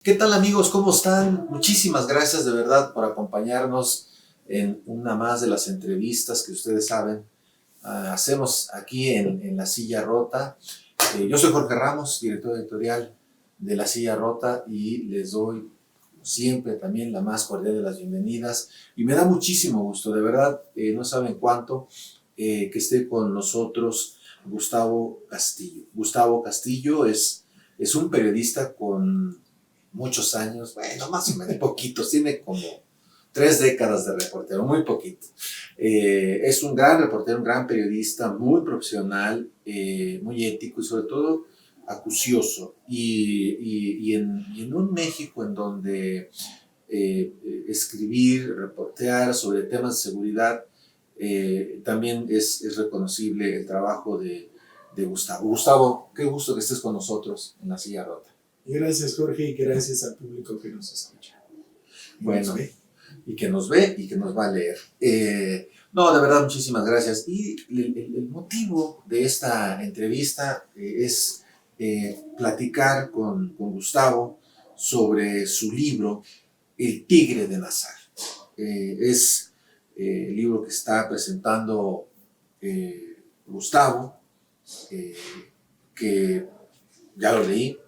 ¿Qué tal amigos? ¿Cómo están? Muchísimas gracias de verdad por acompañarnos en una más de las entrevistas que ustedes saben hacemos aquí en La Silla Rota. Yo soy Jorge Ramos, director editorial de La Silla Rota y les doy, como siempre, también la más cordial de las bienvenidas y me da muchísimo gusto, de verdad, no saben cuánto, que esté con nosotros Gustavo Castillo. Gustavo Castillo es un periodista con muchos años, bueno, más o menos poquitos, tiene como 3 décadas de reportero, muy poquito. Es un gran reportero, un gran periodista, muy profesional, muy ético y sobre todo acucioso. Y en un México en donde escribir, reportear sobre temas de seguridad, también es reconocible el trabajo de Gustavo. Gustavo, qué gusto que estés con nosotros en La Silla Rota. Gracias, Jorge, y gracias al público que nos escucha. Bueno, y que nos ve y que nos va a leer. No, de verdad, muchísimas gracias. Y el motivo de esta entrevista es platicar con Gustavo sobre su libro, El Tigre de Nazar. Es el libro que está presentando Gustavo, eh, que ya lo leí,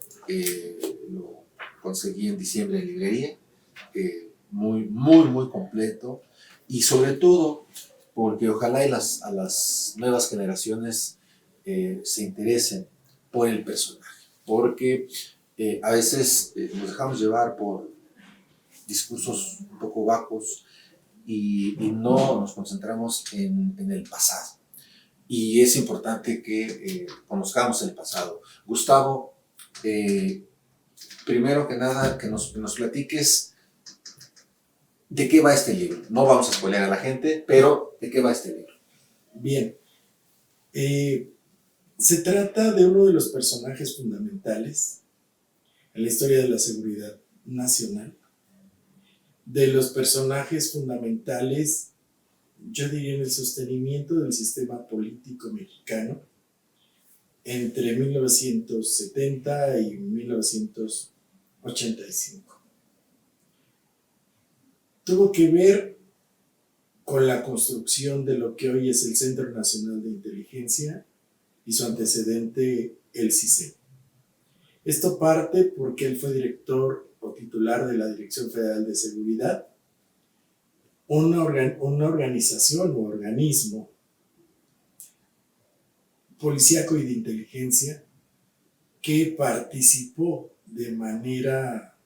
lo conseguí en diciembre en librería, muy, muy, muy completo y sobre todo porque ojalá a las nuevas generaciones se interesen por el personaje, porque a veces nos dejamos llevar por discursos un poco vacuos y no nos concentramos en el pasado. Y es importante que conozcamos el pasado. Gustavo, primero que nada, que nos platiques de qué va este libro. No vamos a spoilear a la gente, pero ¿de qué va este libro? Bien, se trata de uno de los personajes fundamentales en la historia de la seguridad nacional, de los personajes fundamentales, yo diría, en el sostenimiento del sistema político mexicano entre 1970 y 1985. Tuvo que ver con la construcción de lo que hoy es el Centro Nacional de Inteligencia y su antecedente, el CISEN. Esto parte porque él fue director o titular de la Dirección Federal de Seguridad, una organización o organismo policíaco y de inteligencia que participó de manera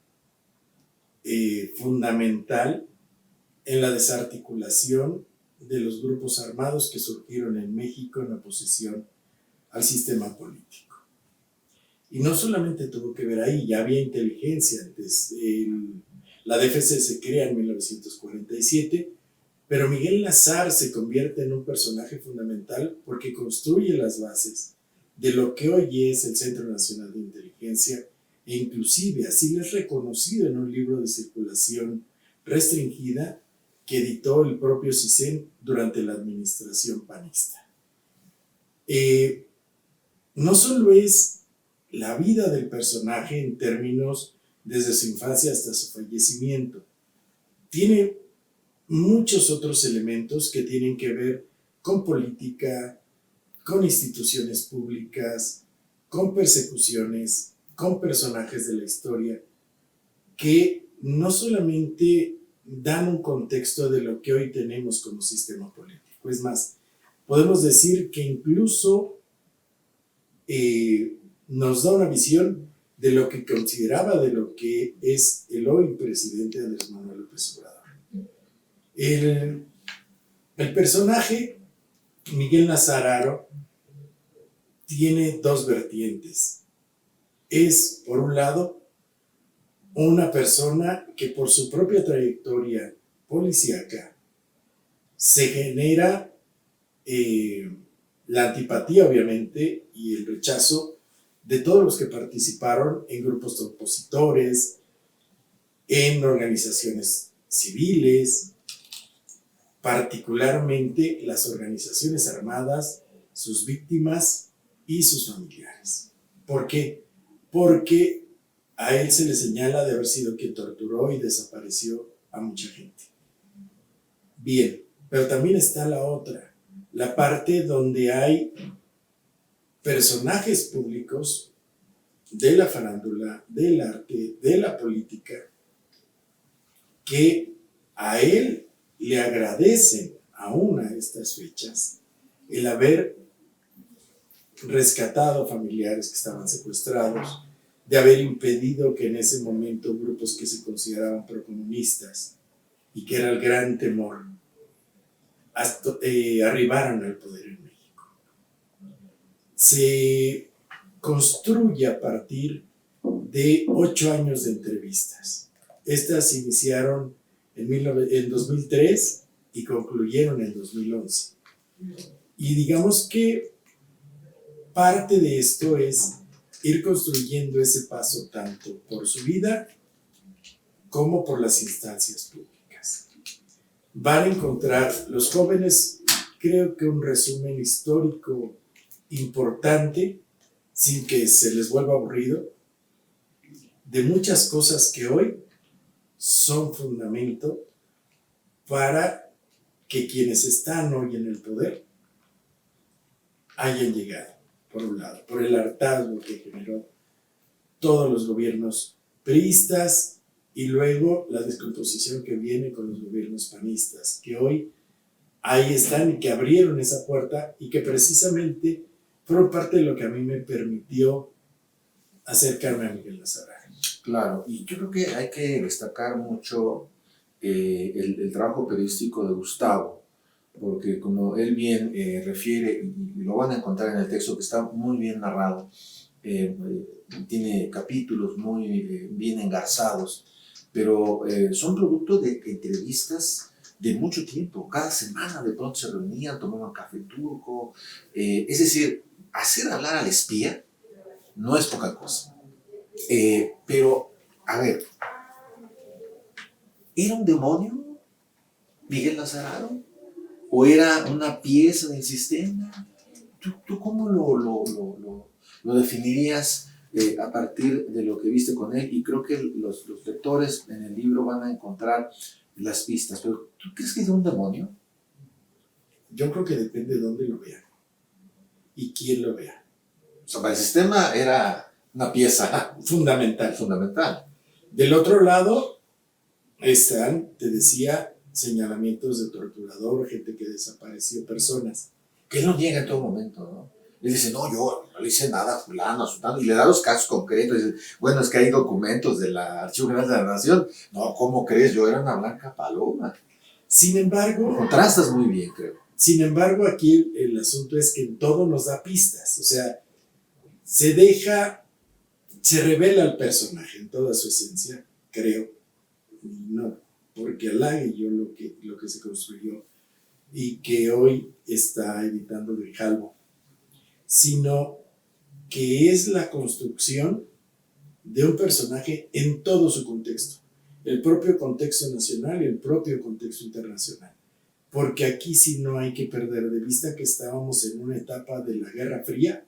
fundamental en la desarticulación de los grupos armados que surgieron en México en oposición al sistema político. Y no solamente tuvo que ver ahí, ya había inteligencia antes. La DFC se crea en 1947, pero Miguel Nazar se convierte en un personaje fundamental porque construye las bases de lo que hoy es el Centro Nacional de Inteligencia, e inclusive así es reconocido en un libro de circulación restringida que editó el propio CISEN durante la administración panista. No solo es la vida del personaje en términos desde su infancia hasta su fallecimiento, tiene muchos otros elementos que tienen que ver con política, con instituciones públicas, con persecuciones, con personajes de la historia, que no solamente dan un contexto de lo que hoy tenemos como sistema político. Es más, podemos decir que incluso nos da una visión de lo que consideraba de lo que es el hoy presidente Andrés Manuel López Obrador. El personaje Miguel Nazar Haro tiene dos vertientes. Es, por un lado, una persona que por su propia trayectoria policíaca se genera la antipatía, obviamente, y el rechazo de todos los que participaron en grupos de opositores, en organizaciones civiles, particularmente las organizaciones armadas, sus víctimas y sus familiares. ¿Por qué? Porque a él se le señala de haber sido quien torturó y desapareció a mucha gente. Bien, pero también está la otra, la parte donde hay personajes públicos de la farándula, del arte, de la política, que a él le agradecen aún a estas fechas el haber rescatado familiares que estaban secuestrados, de haber impedido que en ese momento grupos que se consideraban procomunistas y que era el gran temor arribaran al poder en México. Se construye a partir de 8 años de entrevistas. Estas se iniciaron en 2003 y concluyeron en 2011. Y digamos que parte de esto es ir construyendo ese paso tanto por su vida como por las instancias públicas. Van a encontrar los jóvenes, creo que un resumen histórico importante, sin que se les vuelva aburrido, de muchas cosas que hoy son fundamento para que quienes están hoy en el poder hayan llegado, por un lado, por el hartazgo que generó todos los gobiernos priistas y luego la descomposición que viene con los gobiernos panistas, que hoy ahí están y que abrieron esa puerta y que precisamente fueron parte de lo que a mí me permitió acercarme a Miguel Nazaral. Claro, y yo creo que hay que destacar mucho el trabajo periodístico de Gustavo, porque como él bien refiere, y lo van a encontrar en el texto que está muy bien narrado, tiene capítulos muy bien engarzados, pero son producto de entrevistas de mucho tiempo. Cada semana de pronto se reunían, tomaban café turco, es decir, hacer hablar al espía no es poca cosa. Pero, a ver, ¿era un demonio Miguel Nazararo? ¿O era una pieza del sistema? ¿Tú cómo lo definirías a partir de lo que viste con él? Y creo que los lectores en el libro van a encontrar las pistas. Pero ¿tú crees que era un demonio? Yo creo que depende de dónde lo vean y quién lo vea. O sea, para el sistema era una pieza fundamental. Del otro lado están, te decía, señalamientos de torturador, gente que desapareció, personas. Que él lo niega en todo momento, ¿no? Él dice, no, yo no le hice nada a fulano, a sultano, y le da los casos concretos. Dice, bueno, es que hay documentos del Archivo General de la Nación. No, ¿cómo crees? Yo era una blanca paloma. Sin embargo... Contrastas muy bien, creo. Sin embargo, aquí el asunto es que todo nos da pistas. O sea, se revela el personaje en toda su esencia, creo. No, porque halague yo lo que se construyó y que hoy está editando Grijalvo, sino que es la construcción de un personaje en todo su contexto, el propio contexto nacional y el propio contexto internacional, porque aquí sí no hay que perder de vista que estábamos en una etapa de la Guerra Fría,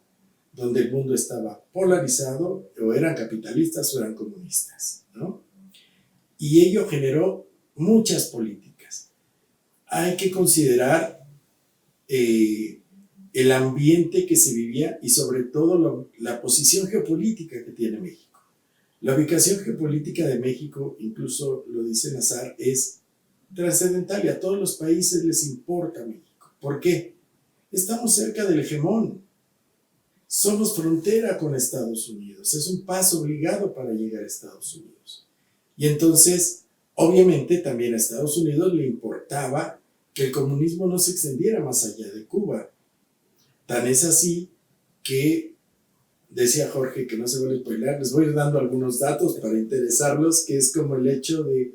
donde el mundo estaba polarizado, o eran capitalistas o eran comunistas, ¿no? Y ello generó muchas políticas. Hay que considerar el ambiente que se vivía y sobre todo la posición geopolítica que tiene México. La ubicación geopolítica de México, incluso lo dice Nazar, es trascendental y a todos los países les importa México. ¿Por qué? Estamos cerca del hegemón. Somos frontera con Estados Unidos. Es un paso obligado para llegar a Estados Unidos. Y entonces, obviamente, también a Estados Unidos le importaba que el comunismo no se extendiera más allá de Cuba. Tan es así que, decía Jorge, que no se vuelve a spoiler, les voy a ir dando algunos datos para interesarlos, que es como el hecho de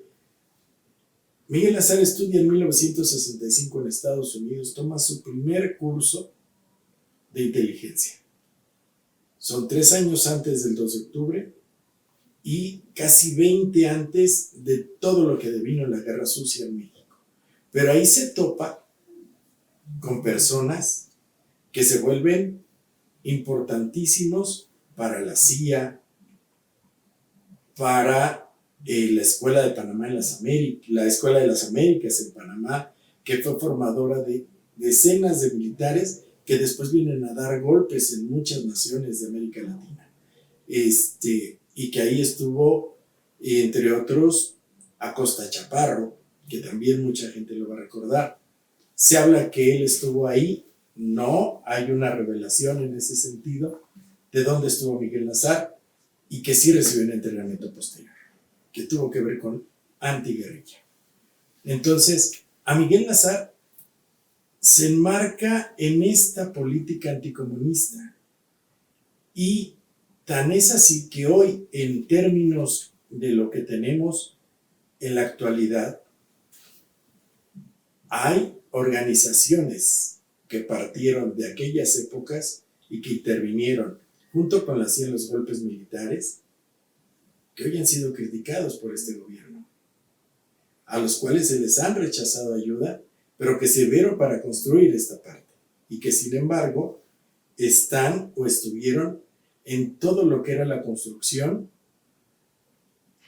Miguel Nazar estudia en 1965 en Estados Unidos, toma su primer curso de inteligencia. Son 3 años antes del 2 de octubre y casi 20 antes de todo lo que devino la Guerra Sucia en México. Pero ahí se topa con personas que se vuelven importantísimos para la CIA, para la Escuela de Panamá en las Américas, la Escuela de las Américas en Panamá, que fue formadora de decenas de militares que después vienen a dar golpes en muchas naciones de América Latina. Y que ahí estuvo, entre otros, Acosta Chaparro, que también mucha gente lo va a recordar. Se habla que él estuvo ahí, no hay una revelación en ese sentido de dónde estuvo Miguel Nazar, y que sí recibió un entrenamiento posterior, que tuvo que ver con antiguerrilla. Entonces, a Miguel Nazar se enmarca en esta política anticomunista, y tan es así que hoy, en términos de lo que tenemos en la actualidad, hay organizaciones que partieron de aquellas épocas y que intervinieron junto con los golpes militares, que hoy han sido criticados por este gobierno, a los cuales se les han rechazado ayuda, pero que sirvieron para construir esta parte, y que sin embargo están o estuvieron en todo lo que era la construcción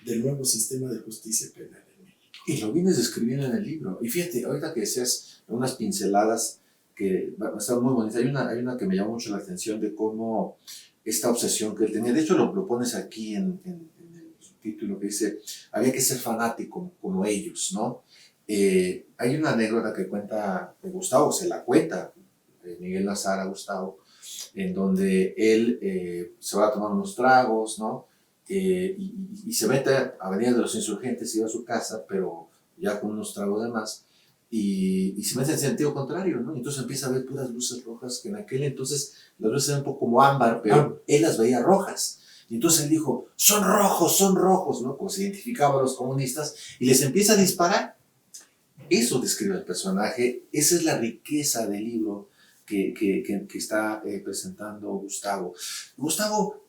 del nuevo sistema de justicia penal en México. Y lo vienes describiendo en el libro. Y fíjate, ahorita que decías unas pinceladas que están muy bonitas, hay una que me llamó mucho la atención de cómo esta obsesión que él tenía, de hecho lo pones aquí en el subtítulo que dice, había que ser fanático como ellos, ¿no? Hay una anécdota que cuenta de Gustavo, se la cuenta Miguel Nazar a Gustavo, en donde él se va a tomar unos tragos, ¿no? Y se mete a Avenida de los Insurgentes, iba a su casa, pero ya con unos tragos de más, y se mete en sentido contrario, ¿no? Entonces empieza a ver puras luces rojas, que en aquel entonces las luces eran un poco como ámbar, pero él las veía rojas. Y entonces él dijo, son rojos, ¿no? Como se identificaban los comunistas, y les empieza a disparar. Eso describe el personaje, esa es la riqueza del libro que está presentando Gustavo. Gustavo,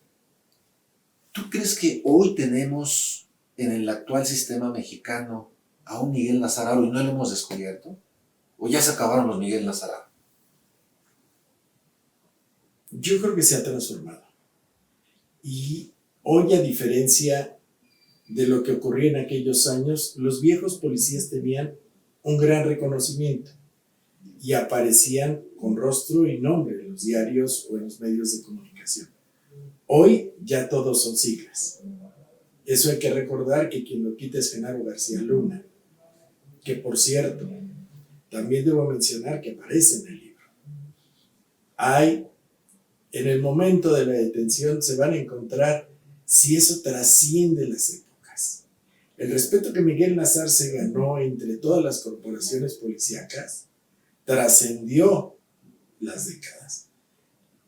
¿tú crees que hoy tenemos en el actual sistema mexicano a un Miguel Nazar y no lo hemos descubierto? ¿O ya se acabaron los Miguel Nazar? Yo creo que se ha transformado. Y hoy, a diferencia de lo que ocurría en aquellos años, los viejos policías tenían un gran reconocimiento y aparecían con rostro y nombre en los diarios o en los medios de comunicación. Hoy ya todos son siglas. Eso hay que recordar, que quien lo quita es Genaro García Luna, que por cierto, también debo mencionar que aparece en el libro. En el momento de la detención se van a encontrar si eso trasciende las épocas. El respeto que Miguel Nazar se ganó entre todas las corporaciones policíacas trascendió las décadas.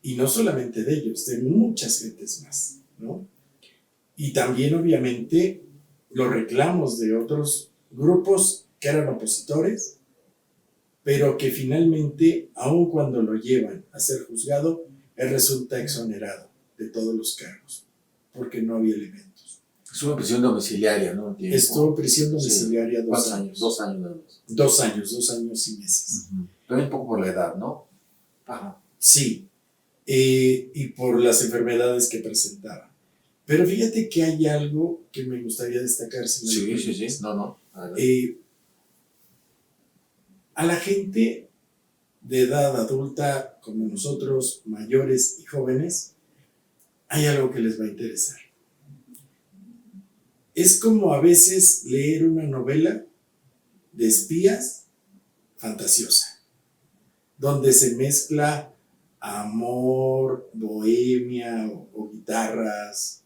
Y no solamente de ellos, de muchas gentes más, ¿no? Y también, obviamente, los reclamos de otros grupos que eran opositores, pero que finalmente, aun cuando lo llevan a ser juzgado, él resulta exonerado de todos los cargos, porque no había elementos. Estuvo en prisión domiciliaria, ¿no? Estuvo en prisión domiciliaria 2 años. 2 años nada más. 2 años, 2 años y meses. Pero un poco por la edad, ¿no? Ajá. Sí, y por las enfermedades que presentaba. Pero fíjate que hay algo que me gustaría destacar. Sí. No. A la gente de edad adulta, como nosotros, mayores y jóvenes, hay algo que les va a interesar. Es como a veces leer una novela de espías fantasiosa, donde se mezcla amor, bohemia o guitarras,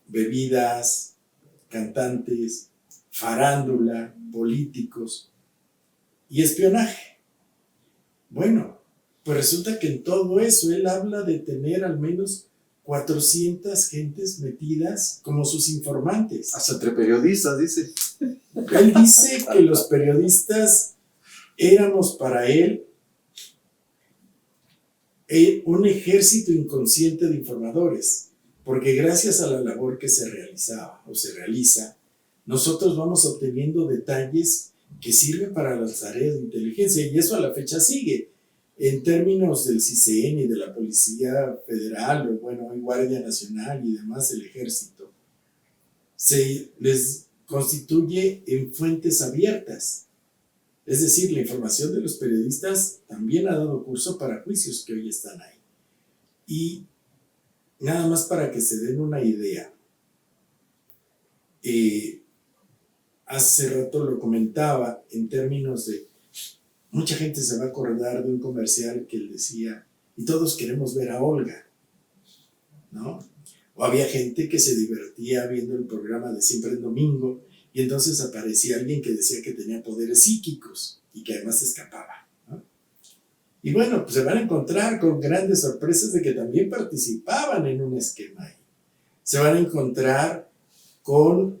bebidas, cantantes, farándula, políticos y espionaje. Bueno, pues resulta que en todo eso él habla de tener al menos 400 gentes metidas como sus informantes. Hasta entre periodistas, dice. Él dice que los periodistas éramos para él un ejército inconsciente de informadores, porque gracias a la labor que se realizaba o se realiza, nosotros vamos obteniendo detalles que sirven para las tareas de inteligencia, y eso a la fecha sigue. En términos del CISEN y de la Policía Federal, o bueno, Guardia Nacional y demás, el Ejército, se les constituye en fuentes abiertas. Es decir, la información de los periodistas también ha dado curso para juicios que hoy están ahí. Y nada más para que se den una idea, hace rato lo comentaba en términos de, mucha gente se va a acordar de un comercial que él decía, y todos queremos ver a Olga, ¿no? O había gente que se divertía viendo el programa de Siempre en Domingo, y entonces aparecía alguien que decía que tenía poderes psíquicos y que además escapaba, ¿no? Y bueno, pues se van a encontrar con grandes sorpresas de que también participaban en un esquema ahí. Se van a encontrar con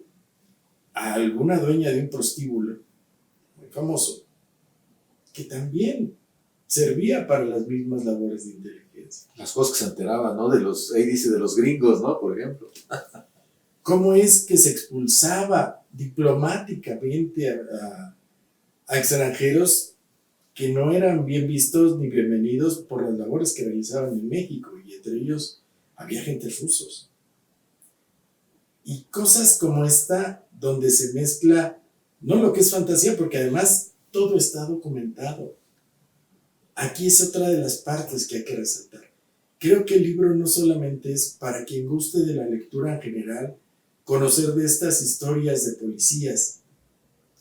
alguna dueña de un prostíbulo muy famoso que también servía para las mismas labores de inteligencia. Las cosas que se enteraban, ¿no? Ahí dice de los gringos, ¿no? Por ejemplo. ¿Cómo es que se expulsaba diplomáticamente a extranjeros que no eran bien vistos ni bienvenidos por las labores que realizaban en México? Y entre ellos había agentes rusos. Y cosas como esta, donde se mezcla, no lo que es fantasía, porque además todo está documentado. Aquí es otra de las partes que hay que resaltar. Creo que el libro no solamente es para quien guste de la lectura en general, conocer de estas historias de policías,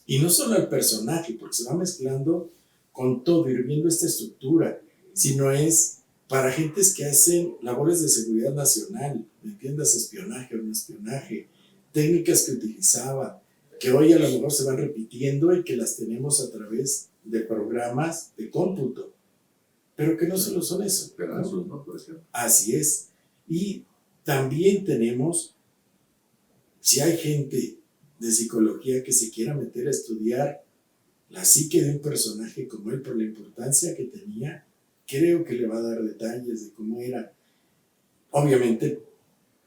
y no solo el personaje, porque se va mezclando con todo, ir viendo esta estructura, sino es para gentes que hacen labores de seguridad nacional, ¿me entiendas? Espionaje o no espionaje, técnicas que utilizaba, que hoy a lo mejor se van repitiendo y que las tenemos a través de programas de cómputo, pero que no solo son eso, Pegasus, ¿no? Por ejemplo. Así es. Y también tenemos, si hay gente de psicología que se quiera meter a estudiar la psique de un personaje como él por la importancia que tenía, creo que le va a dar detalles de cómo era. Obviamente,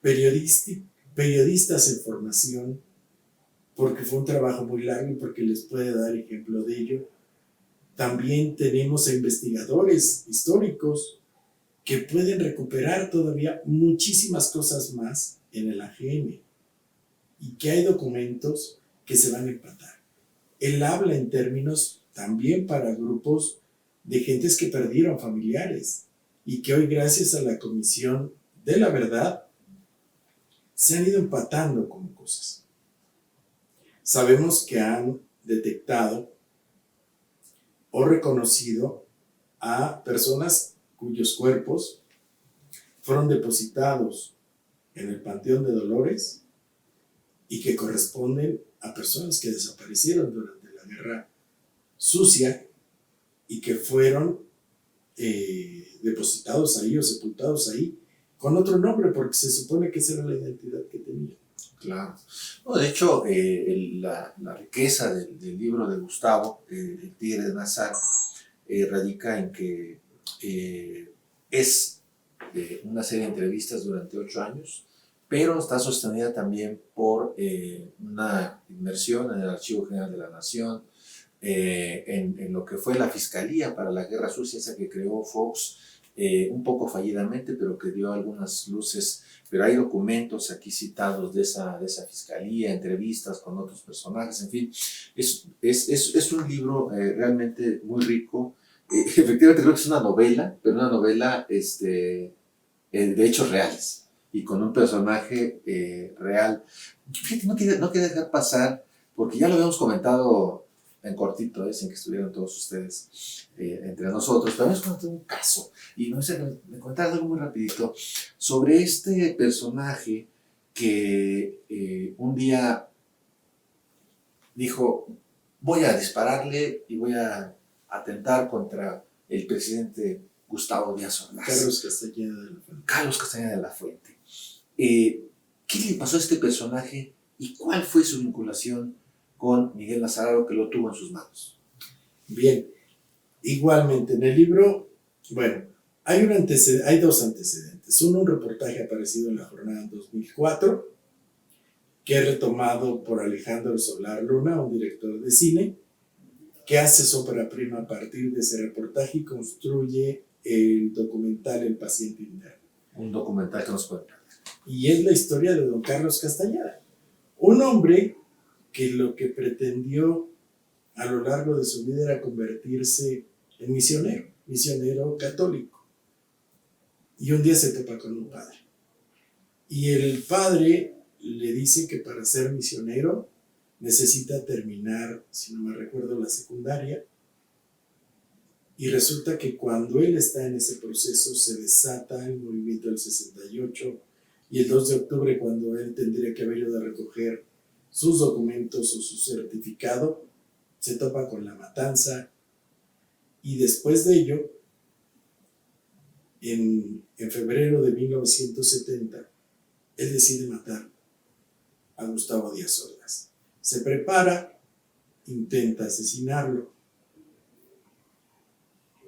periodistas en formación, porque fue un trabajo muy largo y porque les puede dar ejemplo de ello. También tenemos a investigadores históricos que pueden recuperar todavía muchísimas cosas más en el AGN y que hay documentos que se van a empatar. Él habla en términos también para grupos de gentes que perdieron familiares y que hoy, gracias a la Comisión de la Verdad, se han ido empatando como cosas. Sabemos que han detectado o reconocido a personas cuyos cuerpos fueron depositados en el Panteón de Dolores y que corresponden a personas que desaparecieron durante la Guerra Sucia y que fueron depositados ahí o sepultados ahí con otro nombre, porque se supone que esa era la identidad que tenían. Claro. No, de hecho, la riqueza del libro de Gustavo, El Tigre de Nazar, radica en que es una serie de entrevistas durante 8 años, pero está sostenida también por una inmersión en el Archivo General de la Nación, en lo que fue la Fiscalía para la Guerra Sucia, esa que creó Fox, un poco fallidamente, pero que dio algunas luces. Pero hay documentos aquí citados de esa fiscalía, entrevistas con otros personajes, en fin. Es un libro realmente muy rico. Efectivamente creo que es una novela, pero una novela de hechos reales y con un personaje real. Fíjate, no quería dejar pasar, porque ya lo habíamos comentado en cortito, sin que estuvieran todos ustedes entre nosotros, pero habíamos comentado un caso, y me contaron algo muy rapidito sobre este personaje que un día dijo, voy a dispararle y voy a atentar contra el presidente Gustavo Díaz Ordaz. Carlos Castañeda de la Fuente. ¿Qué le pasó a este personaje y cuál fue su vinculación con Miguel Nazararo, que lo tuvo en sus manos? Bien, igualmente en el libro, bueno, hay dos antecedentes. Uno, un reportaje aparecido en La Jornada en 2004, que es retomado por Alejandro Solar Luna, un director de cine, que hace su ópera prima a partir de ese reportaje y construye el documental El Paciente Interno. Un documental que nos cuenta. Y es la historia de don Carlos Castañeda, Un hombre que lo que pretendió a lo largo de su vida era convertirse en misionero católico. Y un día se topa con un padre. Y el padre le dice que para ser misionero necesita terminar, si no me recuerdo, la secundaria. Y resulta que cuando él está en ese proceso se desata el movimiento del 68 y el 2 de octubre, cuando él tendría que haber ido a recoger sus documentos o su certificado, se topa con la matanza y después de ello, en febrero de 1970, él decide matar a Gustavo Díaz Ordaz. Se prepara, intenta asesinarlo,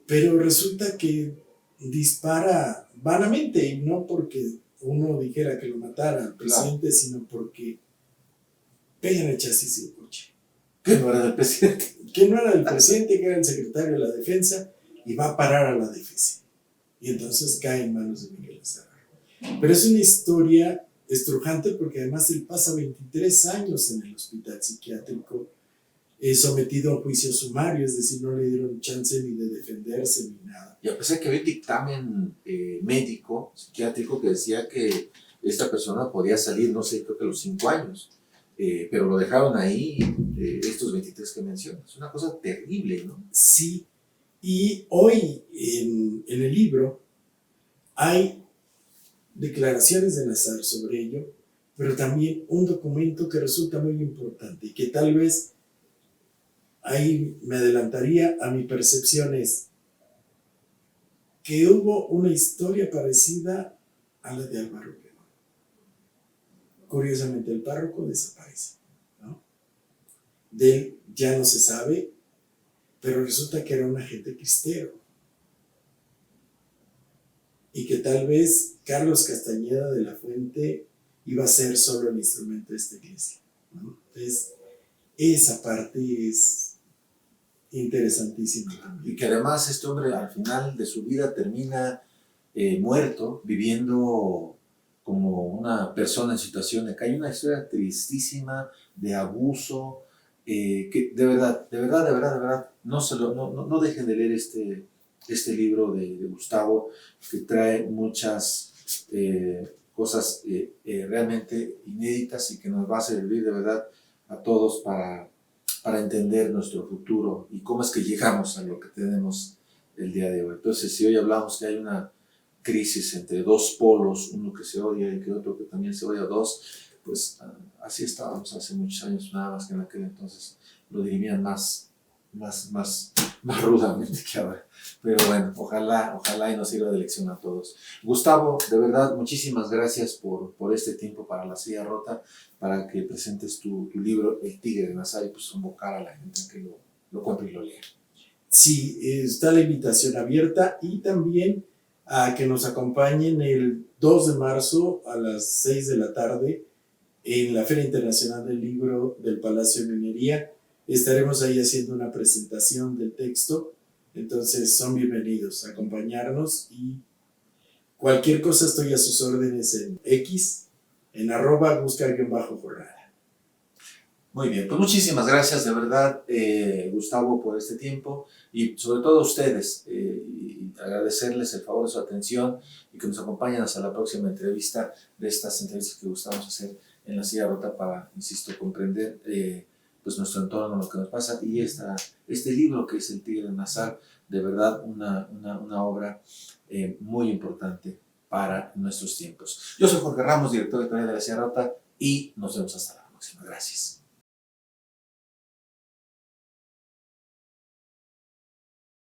pero resulta que dispara vanamente, y no porque uno dijera que lo matara al presidente, sino porque pega en el chasis del coche. Que no era del presidente. Que no era el presidente, que era el secretario de la defensa, y va a parar a la DFC. Y entonces cae en manos de Miguel Azagarro. Pero es una historia estrujante porque además él pasa 23 años en el hospital psiquiátrico, sometido a un juicio sumario, es decir, no le dieron chance ni de defenderse ni nada. Y a pesar que había un dictamen médico, psiquiátrico, que decía que esta persona podía salir, no sé, creo que a los 5 años, pero lo dejaron ahí, estos 23 que mencionas. Es una cosa terrible, ¿no? Sí, y hoy en el libro hay declaraciones de Nazar sobre ello, pero también un documento que resulta muy importante y que tal vez ahí me adelantaría a mi percepción, es que hubo una historia parecida a la de Álvaro Obregón. Curiosamente, el párroco desaparece, ¿no? De él ya no se sabe, pero resulta que era un agente cristero. Y que tal vez Carlos Castañeda de la Fuente iba a ser solo el instrumento de esta iglesia, ¿no? Entonces, esa parte es interesantísima también. Y que además este hombre al final de su vida termina muerto, viviendo como una persona en situación de calle. Una historia tristísima de abuso, que de verdad, no dejen de leer este libro de Gustavo, que trae muchas cosas realmente inéditas y que nos va a servir de verdad a todos para entender nuestro futuro y cómo es que llegamos a lo que tenemos el día de hoy. Entonces, si hoy hablamos que hay una crisis entre dos polos, uno que se odia y que otro que también se odia, dos, pues así estábamos hace muchos años, nada más que en aquel entonces lo dirimían más rudamente que ahora. Pero bueno, ojalá y nos sirva de lección a todos. Gustavo, de verdad, muchísimas gracias por este tiempo para La Silla Rota, para que presentes tu libro, El Tigre de Nazar, y pues convocar a la gente a que lo compre y lo lea. Sí, está la invitación abierta y también a que nos acompañen el 2 de marzo a las 6 de la tarde en la Feria Internacional del Libro del Palacio de Minería. Estaremos ahí haciendo una presentación del texto, entonces son bienvenidos a acompañarnos y cualquier cosa estoy a sus órdenes en X, en @buscar_jornada. Muy bien, pues muchísimas gracias de verdad, Gustavo, por este tiempo y sobre todo a ustedes, y agradecerles el favor de su atención y que nos acompañen hasta la próxima entrevista de estas entrevistas que gustamos hacer en La Silla Rota para, insisto, comprender pues nuestro entorno, lo que nos pasa, y este libro que es El Tigre de Nazar, de verdad una obra muy importante para nuestros tiempos. Yo soy Jorge Ramos, director de La Silla Rota, y nos vemos hasta la próxima. Gracias.